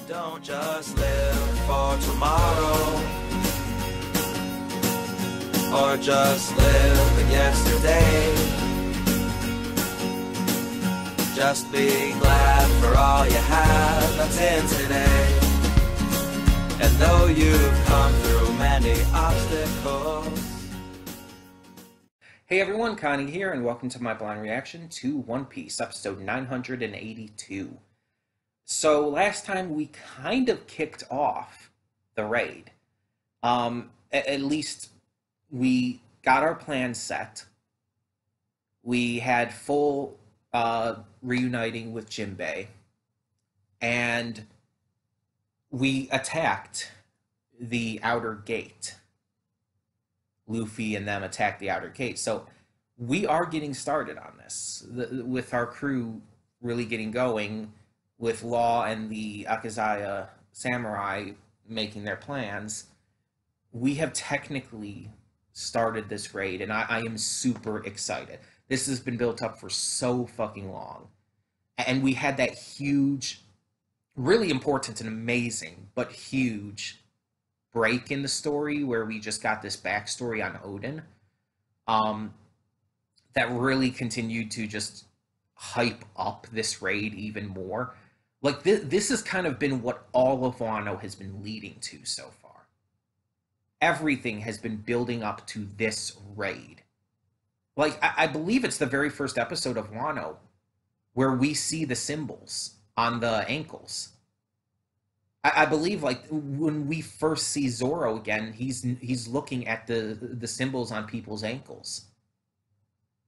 Don't just live for tomorrow, or just live in yesterday. Just be glad for all you have that's in today. And though you've come through many obstacles. Hey everyone, Connie here, and welcome to my blind reaction to One Piece, episode 982. So last time we kind of kicked off the raid. At least we got our plan set. We had full reuniting with Jinbei, and we attacked the outer gate. Luffy and them attacked the outer gate. So we are getting started on this, with our crew really getting going, with Law and the Akazaya samurai making their plans. We have technically started this raid, and I am super excited. This has been built up for so fucking long. And we had that huge, really important and amazing, but huge break in the story where we just got this backstory on Odin. That really continued to just hype up this raid even more. Like, this has kind of been what all of Wano has been leading to so far. Everything has been building up to this raid. Like, I believe it's the very first episode of Wano where we see the symbols on the ankles. I believe, like, when we first see Zoro again, he's looking at the symbols on people's ankles.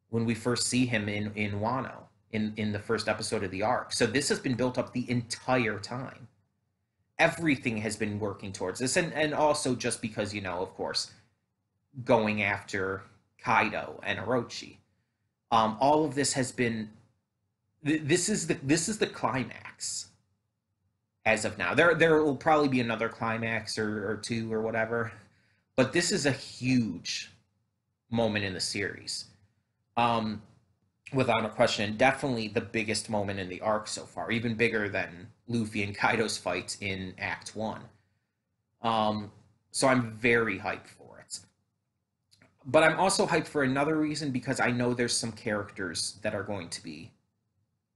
When we first see him in Wano, in the first episode of the arc. So this has been built up the entire time. Everything has been working towards this, and also just because, you know, of course, going after Kaido and Orochi. All of this has been, this is the climax as of now. There will probably be another climax or two or whatever, but this is a huge moment in the series. Without a question, definitely the biggest moment in the arc so far, even bigger than Luffy and Kaido's fight in Act 1. So I'm very hyped for it. But I'm also hyped for another reason, because I know there's some characters that are going to be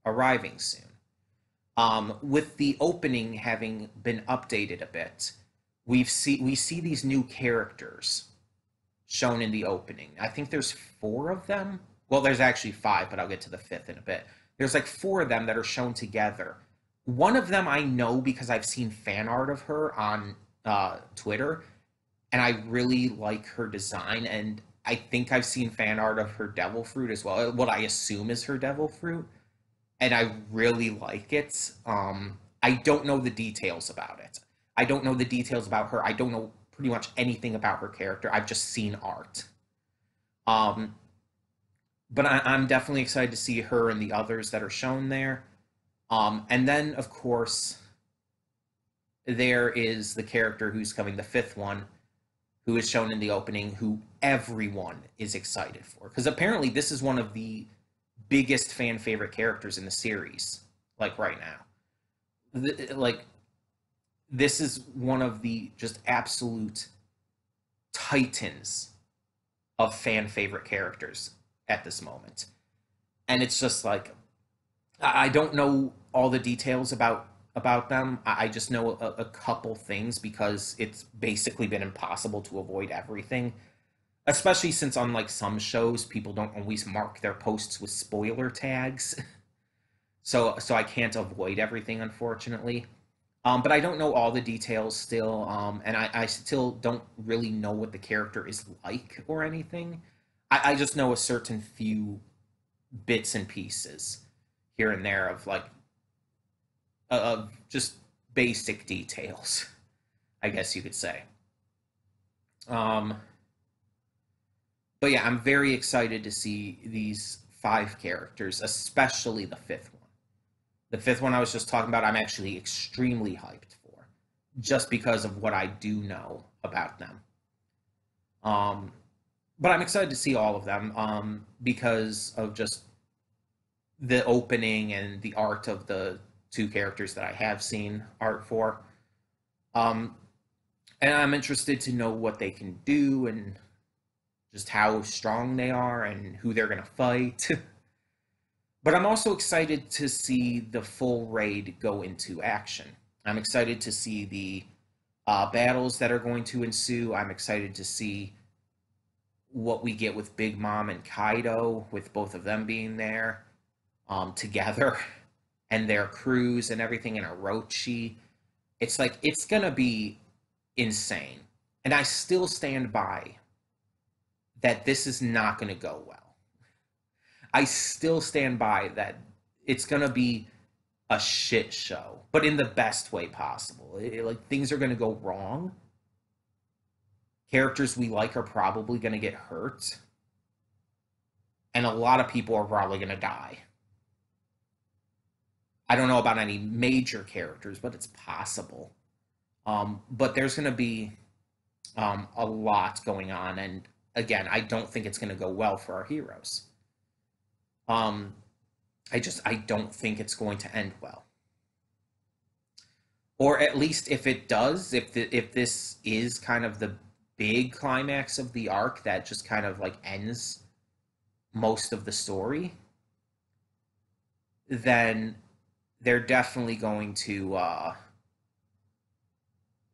arriving soon. With the opening having been updated a bit, we see these new characters shown in the opening. I think there's 4 of them. Well, there's actually 5, but I'll get to the 5th in a bit. There's like 4 of them that are shown together. One of them I know because I've seen fan art of her on Twitter, and I really like her design, and I think I've seen fan art of her devil fruit as well, what I assume is her devil fruit, and I really like it. I don't know the details about it. I don't know the details about her. I don't know pretty much anything about her character. I've just seen art. But I'm definitely excited to see her and the others that are shown there. And then, of course, there is the character who's coming, the 5th one, who is shown in the opening, who everyone is excited for. Because apparently this is one of the biggest fan favorite characters in the series, like right now. This is one of the just absolute titans of fan favorite characters at this moment. And it's just like, I don't know all the details about them. I just know a couple things, because it's basically been impossible to avoid everything, especially since, unlike some shows, people don't always mark their posts with spoiler tags. So I can't avoid everything, unfortunately. But I don't know all the details still, and I still don't really know what the character is like or anything. I just know a certain few bits and pieces here and there of, like, of just basic details, I guess you could say. But yeah, I'm very excited to see these 5 characters, especially the 5th one. The 5th one I was just talking about, I'm actually extremely hyped for, just because of what I do know about them. But I'm excited to see all of them, because of just the opening and the art of the two characters that I have seen art for. And I'm interested to know what they can do and just how strong they are and who they're going to fight. But I'm also excited to see the full raid go into action. I'm excited to see the battles that are going to ensue. I'm excited to see what we get with Big Mom and Kaido, with both of them being there together, and their crews and everything in Orochi. It's like, it's going to be insane. And I still stand by that this is not going to go well. I still stand by that it's going to be a shit show, but in the best way possible. Like, things are going to go wrong. Characters we like are probably going to get hurt. And a lot of people are probably going to die. I don't know about any major characters, but it's possible. But there's going to be a lot going on. And again, I don't think it's going to go well for our heroes. I don't think it's going to end well. Or at least if it does, if this is kind of the big climax of the arc that just kind of like ends most of the story, then they're definitely going to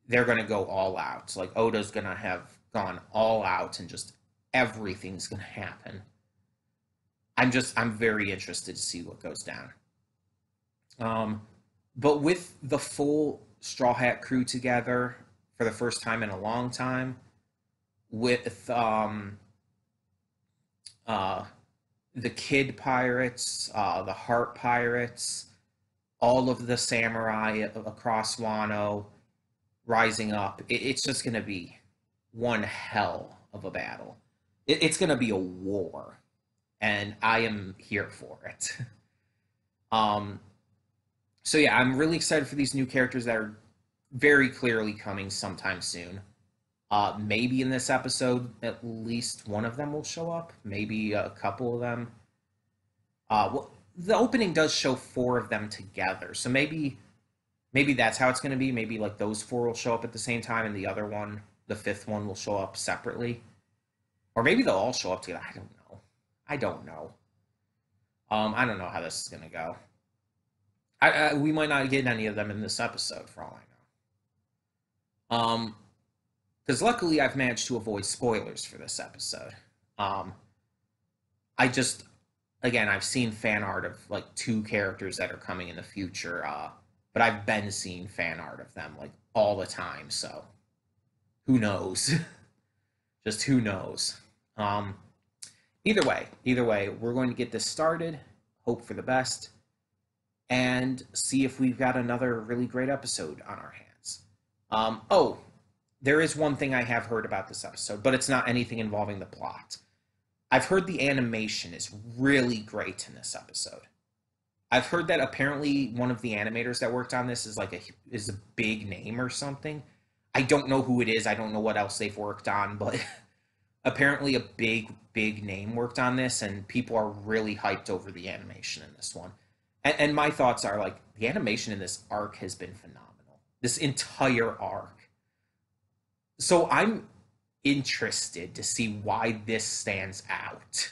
they're going to go all out. Like, Oda's going to have gone all out and just everything's going to happen. I'm very interested to see what goes down. But with the full Straw Hat crew together for the first time in a long time, with the Kid Pirates, the Heart Pirates, all of the samurai across Wano rising up, it's just going to be one hell of a battle. It's going to be a war. And I am here for it. So yeah, I'm really excited for these new characters that are very clearly coming sometime soon. Maybe in this episode, at least one of them will show up. Maybe a couple of them. Well, the opening does show 4 of them together. So maybe that's how it's going to be. Maybe like those 4 will show up at the same time and the other one, the 5th one, will show up separately. Or maybe they'll all show up together. I don't know. I don't know how this is going to go. We might not get any of them in this episode, for all I know. Because luckily I've managed to avoid spoilers for this episode. I've seen fan art of like 2 characters that are coming in the future, but I've been seeing fan art of them like all the time, so who knows? Just who knows? Either way, we're going to get this started, hope for the best, and see if we've got another really great episode on our hands. There is one thing I have heard about this episode, but it's not anything involving the plot. I've heard the animation is really great in this episode. I've heard that apparently one of the animators that worked on this is a big name or something. I don't know who it is. I don't know what else they've worked on, but apparently a big name worked on this, and people are really hyped over the animation in this one. And my thoughts are, like, the animation in this arc has been phenomenal. This entire arc. So I'm interested to see why this stands out.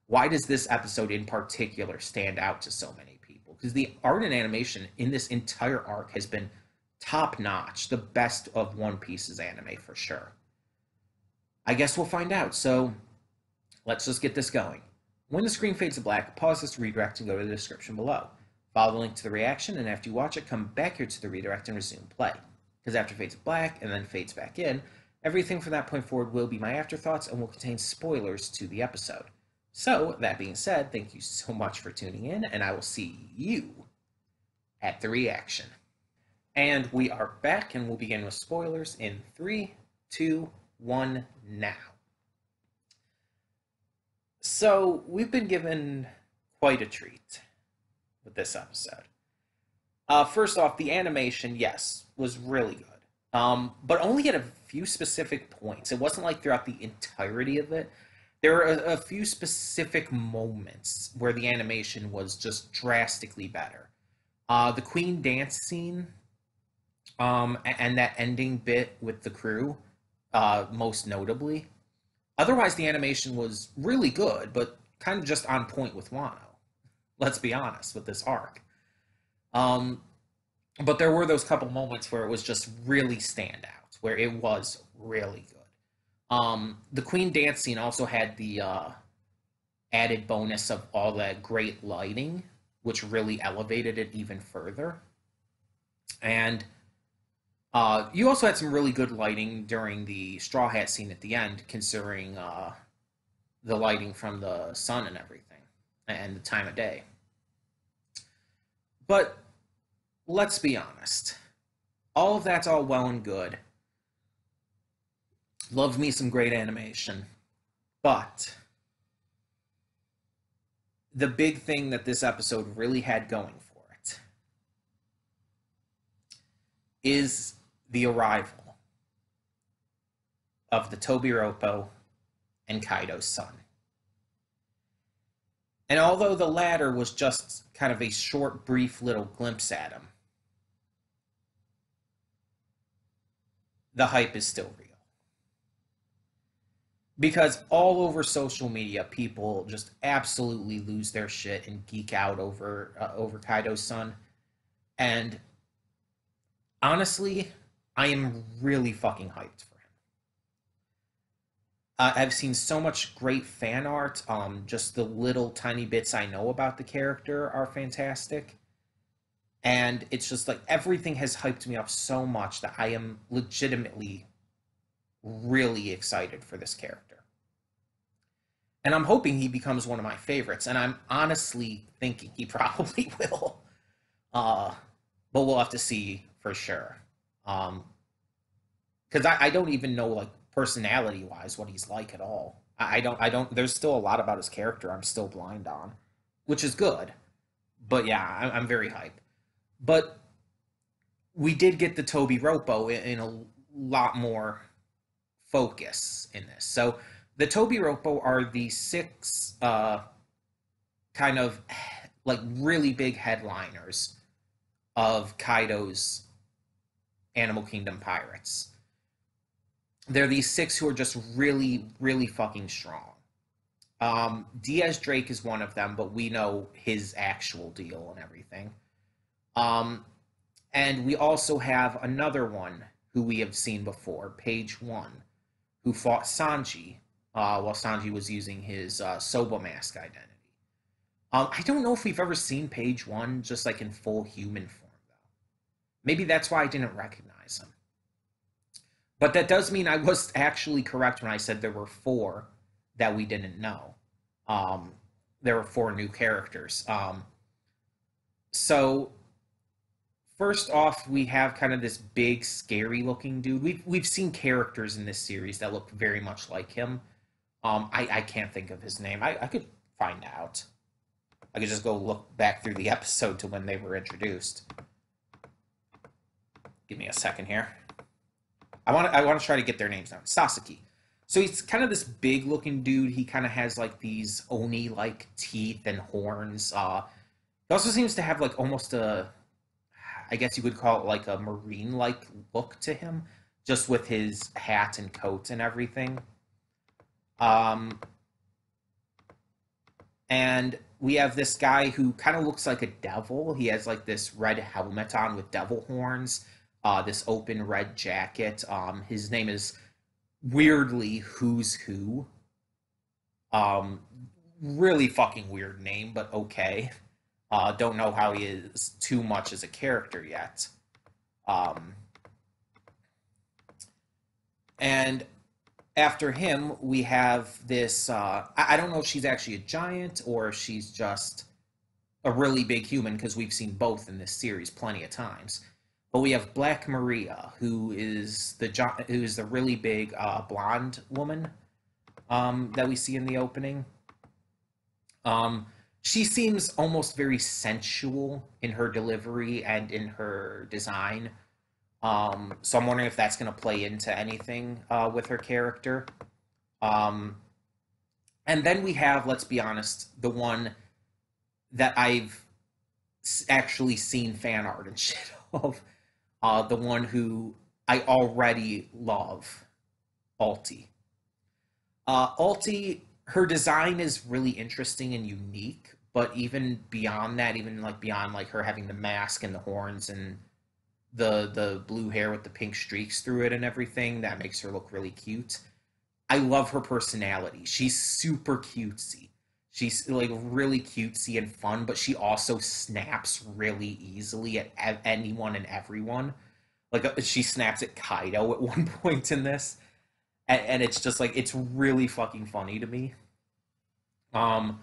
Why does this episode in particular stand out to so many people? Because the art and animation in this entire arc has been top-notch. The best of One Piece's anime, for sure. I guess we'll find out, so let's just get this going. When the screen fades to black, pause this redirect and go to the description below. Follow the link to the reaction, and after you watch it, come back here to the redirect and resume play. Because after it fades to black and then fades back in, everything from that point forward will be my afterthoughts and will contain spoilers to the episode. So, that being said, thank you so much for tuning in, and I will see you at the reaction. And we are back, and we'll begin with spoilers in 3, 2, 1, now. So, we've been given quite a treat with this episode. First off, the animation, yes, was really good. But only at a few specific points. It wasn't like throughout the entirety of it. There are a few specific moments where the animation was just drastically better. The Queen dance scene, and that ending bit with the crew, most notably. Otherwise, the animation was really good, but kind of just on point with Wano. Let's be honest with this arc. Um, but there were those couple moments where it was just really standout, where it was really good. The Queen dance scene also had the added bonus of all that great lighting, which really elevated it even further. And you also had some really good lighting during the Straw Hat scene at the end, considering the lighting from the sun and everything, and the time of day. But let's be honest. All of that's all well and good. Love me some great animation. But the big thing that this episode really had going for it is the arrival of the Tobiropo and Kaido's son. And although the latter was just kind of a short, brief little glimpse at him, the hype is still real. Because all over social media, people just absolutely lose their shit and geek out over Kaido's son. And honestly, I am really fucking hyped for him. I've seen so much great fan art. Just the little tiny bits I know about the character are fantastic. And it's just like everything has hyped me up so much that I am legitimately really excited for this character. And I'm hoping he becomes one of my favorites. And I'm honestly thinking he probably will. But we'll have to see for sure. Because I don't even know, like, personality wise what he's like at all. I don't there's still a lot about his character I'm still blind on, which is good. But yeah, I'm very hyped. But we did get the Tobiropo in a lot more focus in this. So the Tobiropo are the six kind of like really big headliners of Kaido's Animal Kingdom pirates. They're these six who are just really, really fucking strong. Diaz Drake is one of them, but we know his actual deal and everything. And we also have another one who we have seen before, Page One, who fought Sanji while Sanji was using his Soba mask identity. I don't know if we've ever seen Page One just like in full human form, though. Maybe that's why I didn't recognize him. But that does mean I was actually correct when I said there were four that we didn't know. There were four new characters. So first off, we have kind of this big, scary-looking dude. We've seen characters in this series that look very much like him. I can't think of his name. I could find out. I could just go look back through the episode to when they were introduced. Give me a second here. I want to try to get their names down. Sasaki. So he's kind of this big looking dude. He kind of has like these Oni like teeth and horns. He also seems to have like almost a, I guess you could call it like a marine like look to him, just with his hat and coat and everything. And we have this guy who kind of looks like a devil. He has like this red helmet on with devil horns. This open red jacket. His name is weirdly Who's Who. Really fucking weird name, but okay. Don't know how he is too much as a character yet. And after him, we have this... I don't know if she's actually a giant or if she's just a really big human, because we've seen both in this series plenty of times. But we have Black Maria, who is the really big blonde woman that we see in the opening. She seems almost very sensual in her delivery and in her design. So I'm wondering if that's going to play into anything with her character. And then we have, let's be honest, the one that I've actually seen fan art and shit of the one who I already love, Ulti. Ulti, her design is really interesting and unique, but even beyond that, even like beyond like her having the mask and the horns and the blue hair with the pink streaks through it and everything, that makes her look really cute. I love her personality. She's super cutesy. She's like really cutesy and fun, but she also snaps really easily at anyone and everyone. Like she snaps at Kaido at one point in this, and it's just like it's really fucking funny to me. Um,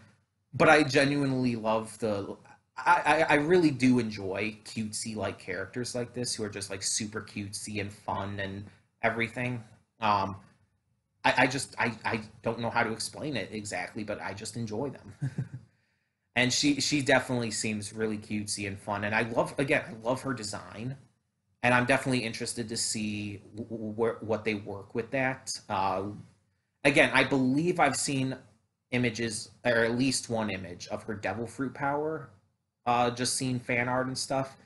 but I genuinely love the. I really do enjoy cutesy like characters like this who are just like super cutesy and fun and everything. Um, I don't know how to explain it exactly, but I just enjoy them. And she definitely seems really cutesy and fun, and I love her design, and I'm definitely interested to see what they work with that. Again, I believe I've seen images, or at least one image of her devil fruit power, just seen fan art and stuff.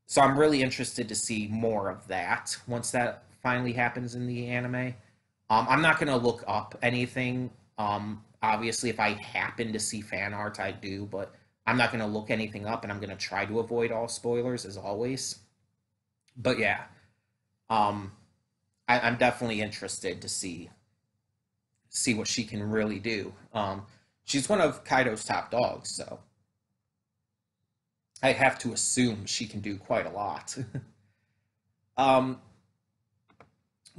So I'm really interested to see more of that once that finally happens in the anime. I'm not going to look up anything. Obviously, if I happen to see fan art, I do, but I'm not going to look anything up, and I'm going to try to avoid all spoilers as always. But yeah, um, I'm definitely interested to see what she can really do. She's one of Kaido's top dogs, so I have to assume she can do quite a lot. um,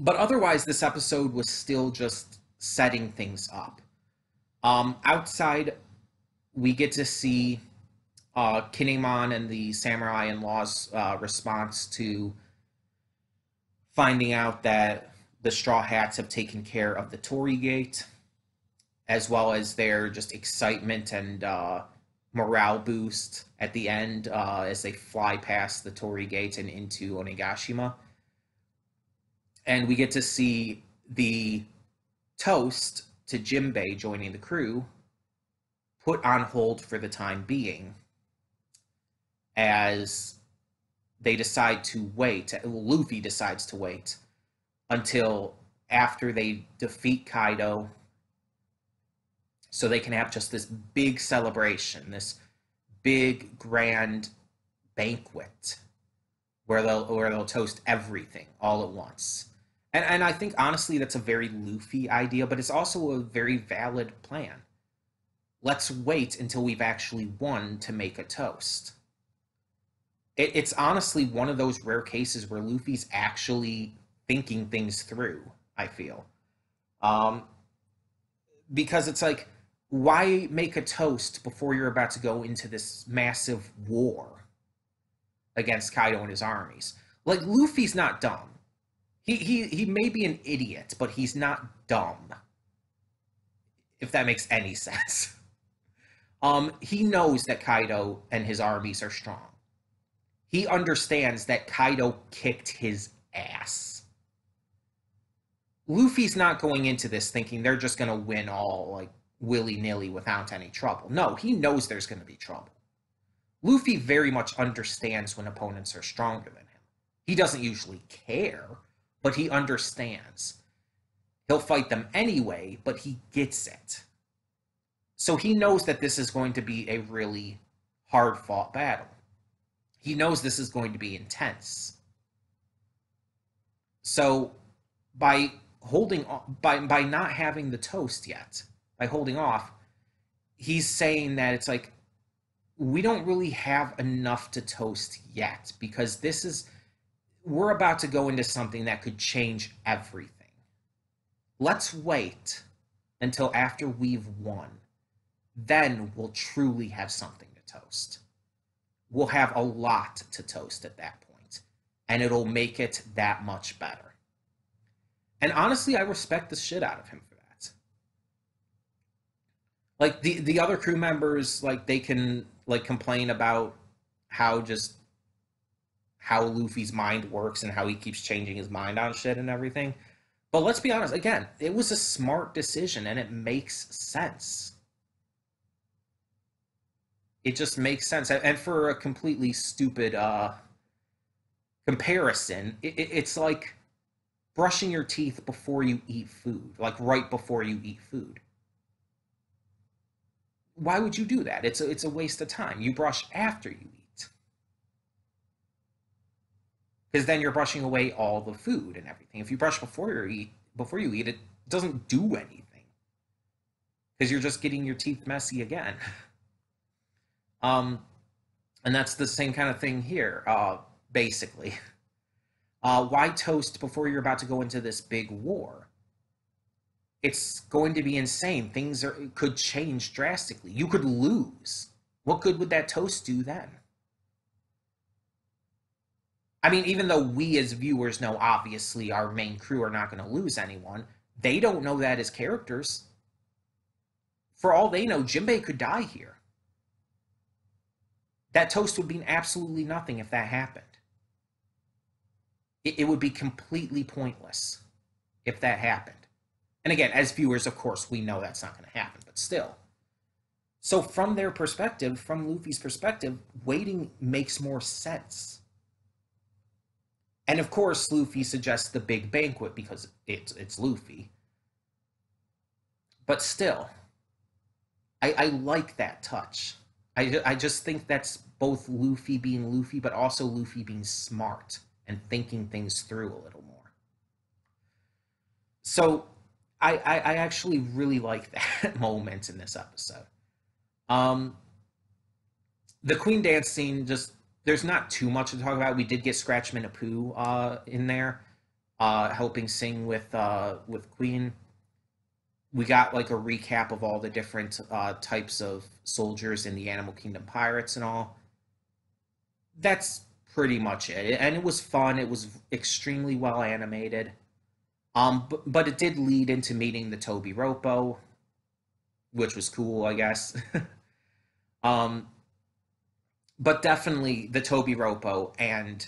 but otherwise, this episode was still just setting things up. Outside, we get to see Kinemon and the samurai in law's response to finding out that the Straw Hats have taken care of the Torii Gate, as well as their just excitement and morale boost at the end as they fly past the Torii Gate and into Onigashima. And we get to see the toast to Jimbei joining the crew put on hold for the time being as they decide to wait. Luffy decides to wait until after they defeat Kaido so they can have just this big celebration, this big grand banquet where they'll toast everything all at once. And I think honestly that's a very Luffy idea, but it's also a very valid plan. Let's wait until we've actually won to make a toast. It's honestly one of those rare cases where Luffy's actually thinking things through, I feel. Um, because it's like, why make a toast before you're about to go into this massive war against Kaido and his armies? Like, Luffy's not dumb. He may be an idiot, but he's not dumb, if that makes any sense. He knows that Kaido and his armies are strong. He understands that Kaido kicked his ass. Luffy's not going into this thinking they're just going to win all like willy-nilly without any trouble. No, he knows there's going to be trouble. Luffy very much understands when opponents are stronger than him. He doesn't usually care, but he understands. He'll fight them anyway, but he gets it. So he knows that this is going to be a really hard-fought battle. He knows this is going to be intense. So by by not having the toast yet, by holding off, he's saying that it's like we don't really have enough to toast yet because we're about to go into something that could change everything. Let's wait until after we've won. Then we'll truly have something to toast. We'll have a lot to toast at that point, and it'll make it that much better. And honestly, I respect the shit out of him for that. Like the other crew members, like they can like complain about how Luffy's mind works and how he keeps changing his mind on shit and everything. But let's be honest, again, it was a smart decision and it makes sense. It just makes sense. And for a completely stupid comparison, it's like brushing your teeth before you eat food, like right before you eat food. Why would you do that? It's a waste of time. You brush after you eat, because then you're brushing away all the food and everything. If you brush before you eat, it doesn't do anything because you're just getting your teeth messy again. Um, and that's the same kind of thing here, basically. Why toast before you're about to go into this big war? It's going to be insane. Could change drastically. You could lose. What good would that toast do then? I mean, even though we as viewers know obviously our main crew are not going to lose anyone, they don't know that as characters. For all they know, Jinbei could die here. That toast would mean absolutely nothing if that happened. It would be completely pointless if that happened. And again, as viewers, of course, we know that's not going to happen, but still. So from their perspective, from Luffy's perspective, waiting makes more sense. And of course, Luffy suggests the big banquet because it's Luffy. But still, I like that touch. I just think that's both Luffy being Luffy, but also Luffy being smart and thinking things through a little more. So I actually really like that moment in this episode. The Queen dance scene, just there's not too much to talk about. We did get Scratchman Apu in there, helping sing with Queen. We got like a recap of all the different types of soldiers in the Animal Kingdom Pirates and all. That's pretty much it. And it was fun. It was extremely well animated. But it did lead into meeting the Toby Ropo, which was cool, I guess. But definitely the Toby Ropo and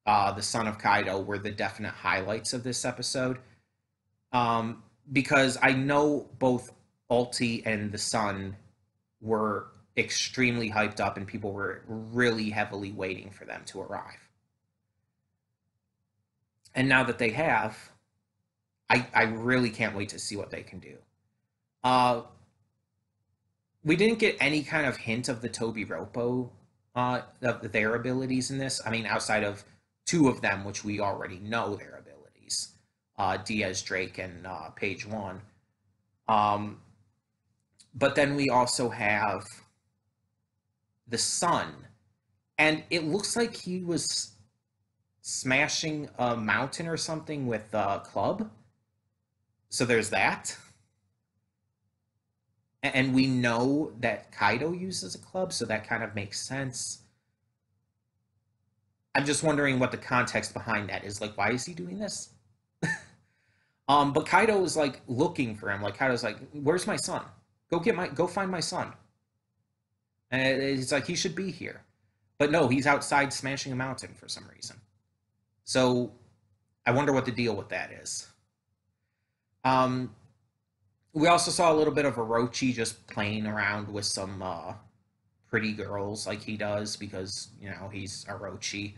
the Son of Kaido were the definite highlights of this episode. Because I know both Ulti and the Sun were extremely hyped up and people were really heavily waiting for them to arrive. And now that they have, I really can't wait to see what they can do. We didn't get any kind of hint of the Toby Ropo, of their abilities in this. I mean, outside of two of them, which we already know their abilities. Diaz Drake and Page One. But then we also have the Sun. And it looks like he was smashing a mountain or something with a club. So there's that. And we know that Kaido uses a club, so that kind of makes sense. I'm just wondering what the context behind that is. Like, why is he doing this? But Kaido is like looking for him. Like Kaido's like, "Where's my son? Go find my son." And it's like he should be here, but no, he's outside smashing a mountain for some reason. So I wonder what the deal with that is. We also saw a little bit of Orochi just playing around with some pretty girls like he does because, you know, he's Orochi.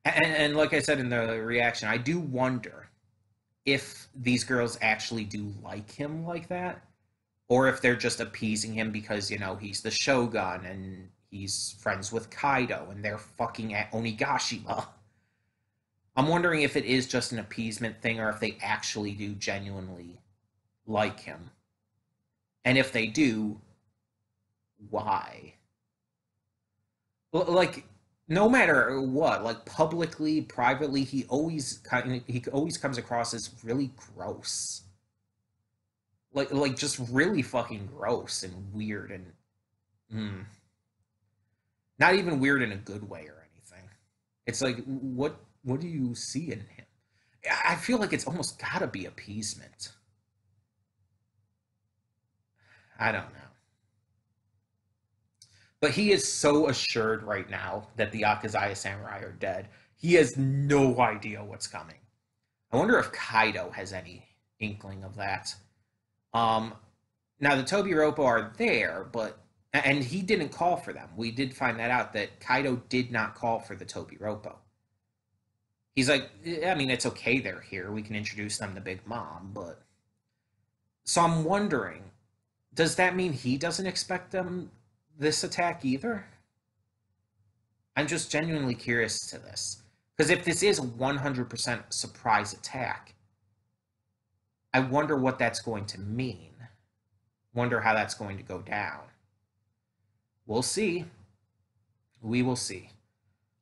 And like I said in the reaction, I do wonder if these girls actually do like him like that, or if they're just appeasing him because, you know, he's the Shogun and he's friends with Kaido and they're fucking at Onigashima. I'm wondering if it is just an appeasement thing or if they actually do genuinely like him. And if they do, why? Like, no matter what, like publicly, privately, he always comes across as really gross. Like just really fucking gross and weird and not even weird in a good way or anything. It's like what do you see in him? I feel like it's almost gotta be appeasement. I don't know. But he is so assured right now that the Akazaya Samurai are dead. He has no idea what's coming. I wonder if Kaido has any inkling of that. Now the Tobi Roppo are there, but And he didn't call for them. We did find that out, that Kaido did not call for the Toby Roppo. He's like, I mean, it's okay they're here. We can introduce them to Big Mom, but... So I'm wondering, does that mean he doesn't expect them this attack either? I'm just genuinely curious to this. Because if this is a 100% surprise attack, I wonder what that's going to mean. Wonder how that's going to go down. We'll see. We will see.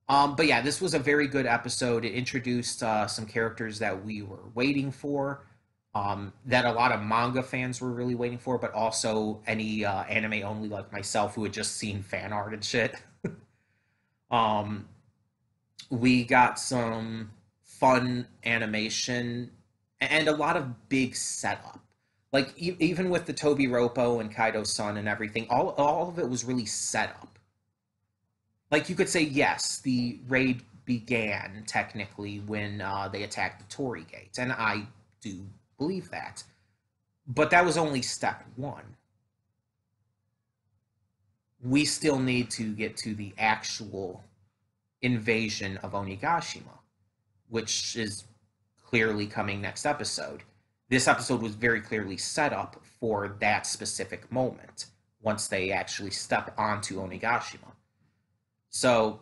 But yeah, this was a very good episode. It introduced some characters that we were waiting for, that a lot of manga fans were really waiting for, but also any anime only like myself who had just seen fan art and shit. We got some fun animation and a lot of big setup. Like, even with the Toby Roppo and Kaido's son and everything, all of it was really set up. Like, you could say, yes, the raid began, technically, when they attacked the Torii Gate, and I do believe that. But that was only step one. We still need to get to the actual invasion of Onigashima, which is clearly coming next episode. This episode was very clearly set up for that specific moment, once they actually step onto Onigashima. So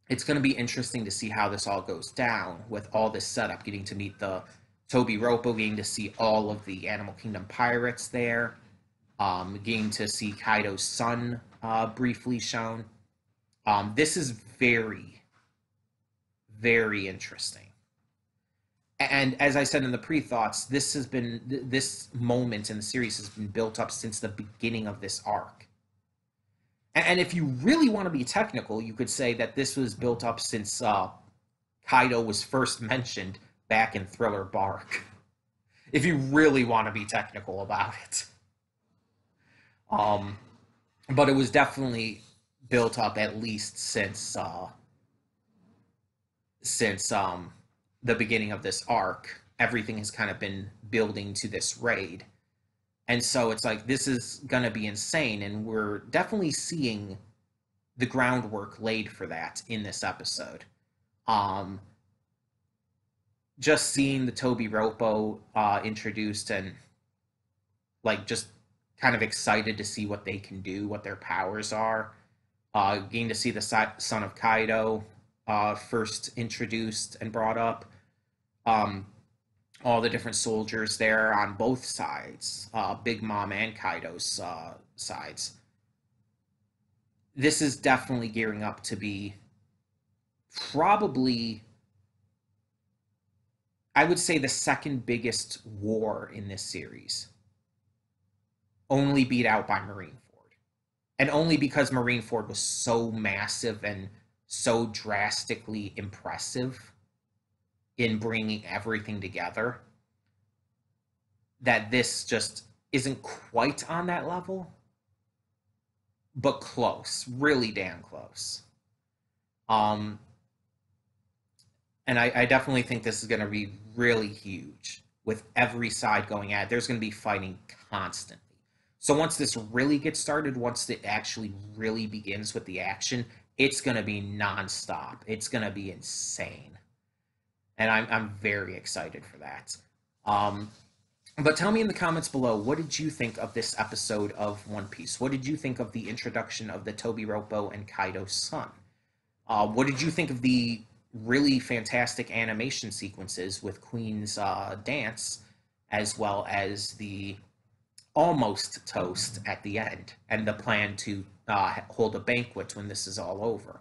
it's going to be interesting to see how this all goes down with all this setup, getting to meet the Toby Roppo, getting to see all of the Animal Kingdom pirates there, getting to see Kaido's son briefly shown. This is very, very interesting. And as I said in the pre-thoughts, this moment in the series has been built up since the beginning of this arc. And if you really want to be technical, you could say that this was built up since Kaido was first mentioned back in Thriller Bark. If you really want to be technical about it. But it was definitely built up at least since the beginning of this arc. Everything has kind of been building to this raid. And so it's like, this is going to be insane, and we're definitely seeing the groundwork laid for that in this episode. Just seeing the Toby Roppo introduced, and like just kind of excited to see what they can do, what their powers are. Getting to see the son of Kaido first introduced and brought up. All the different soldiers there on both sides, Big Mom and Kaido's sides. This is definitely gearing up to be probably, I would say, the second biggest war in this series. Only beat out by Marineford. And only because Marineford was so massive and so drastically impressive in bringing everything together, that this just isn't quite on that level, but close, really damn close. And I definitely think this is going to be really huge, with every side going at it. There's going to be fighting constantly. So once this really gets started, once it actually really begins with the action, it's going to be nonstop. It's going to be insane. And I'm very excited for that. But tell me in the comments below, what did you think of this episode of One Piece? What did you think of the introduction of the Toby Roppo and Kaido's son? What did you think of the really fantastic animation sequences with Queen's dance, as well as the almost toast at the end, and the plan to hold a banquet when this is all over?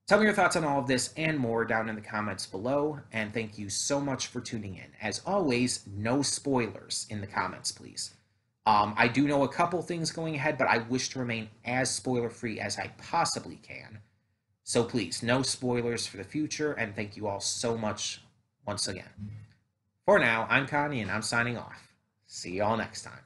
Tell me your thoughts on all of this and more down in the comments below, and thank you so much for tuning in. As always, no spoilers in the comments, please. I do know a couple things going ahead, but I wish to remain as spoiler-free as I possibly can. So please, no spoilers for the future, and thank you all so much once again. For now, I'm Connie, and I'm signing off. See y'all next time.